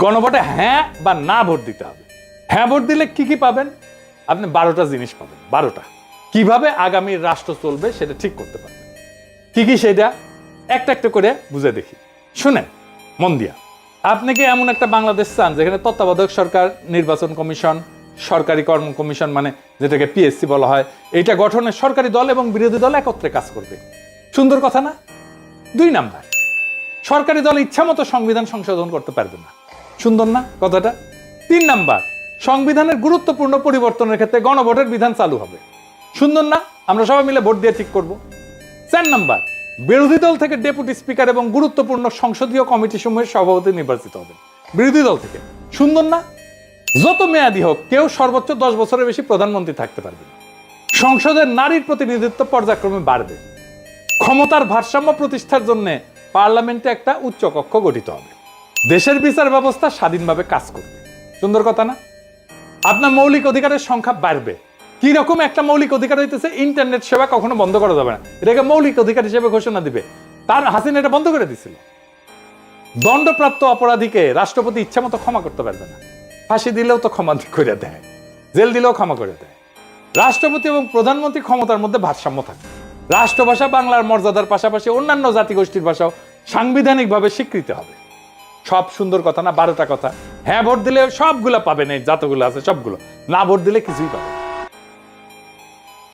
গণভোটে হ্যাঁ বা না ভোট দিতে হবে। হ্যাঁ ভোট দিলে কি কি পাবেন? আপনি 12টা জিনিস পাবেন। 12টা কিভাবে আগামী রাষ্ট্র চলবে সেটা ঠিক করতে পারবেন। কি কি সেটা একটা একটা করে বুঝে দেখি, শুনেন মন দিয়া। আপনি কি এমন একটা বাংলাদেশ চান যেখানে তত্ত্বাবধায়ক সরকার, নির্বাচন কমিশন, সরকারি কর্ম কমিশন মানে যেটাকে পিএসসি বলা হয়, এইটা গঠনে সরকারি দল এবং বিরোধী দল একত্রে কাজ করবে? সুন্দর কথা না? 2 নাম্বার, সরকারি দল ইচ্ছা মতো সংবিধান সংশোধন করতে পারবে না। সুন্দর না কথাটা? 3 নাম্বার, সংবিধানের গুরুত্বপূর্ণ পরিবর্তনের ক্ষেত্রে গণভোটের বিধান চালু হবে। সুন্দর না? আমরা সবাই মিলে ভোট দিয়ে ঠিক করব। 4 নাম্বার, বিরোধী দল থেকে ডেপুটি স্পিকার এবং গুরুত্বপূর্ণ সংসদীয় কমিটি সমূহের সভাপতি নির্বাচিত হবে বিরোধী দল থেকে। সুন্দর না? যত মেয়াদী হোক কেউ সর্বোচ্চ 10 বছরের বেশি প্রধানমন্ত্রী থাকতে পারবে না। সংসদের নারীর প্রতিনিধিত্ব পর্যায়ক্রমে বাড়বে। ক্ষমতার ভারসাম্য প্রতিষ্ঠার জন্য পার্লামেন্টে একটা উচ্চ কক্ষ গঠিত হবে। দেশের বিচার ব্যবস্থা স্বাধীনভাবে কাজ করবে। সুন্দর কথা না? আপনার মৌলিক অধিকারের সংখ্যা বাড়বে। কি রকম একটা মৌলিক অধিকার হইতেছে, ইন্টারনেট সেবা কখনো বন্ধ করা যাবে না, এটাকে মৌলিক অধিকার হিসেবে ঘোষণা দিবে। তার হাসিনা এটা বন্ধ করে দিছিল। দণ্ডপ্রাপ্ত অপরাধীকে রাষ্ট্রপতি ইচ্ছা মতো ক্ষমা করতে পারবে না। ফাঁসি দিলেও তো ক্ষমা করে দেয়, জেল দিলেও ক্ষমা করে দেয়। রাষ্ট্রপতি এবং প্রধানমন্ত্রী ক্ষমতার মধ্যে ভারসাম্য থাকে। রাষ্ট্রভাষা বাংলার মর্যাদার পাশাপাশি অন্যান্য জাতিগোষ্ঠীর ভাষাও সাংবিধানিকভাবে স্বীকৃত হবে। সব সুন্দর কথা না? 12টা কথা। হ্যাঁ ভোট দিলে সবগুলো পাবেন, এই যতগুলো আছে সবগুলো। না ভোট দিলে কিছুই পাবেন।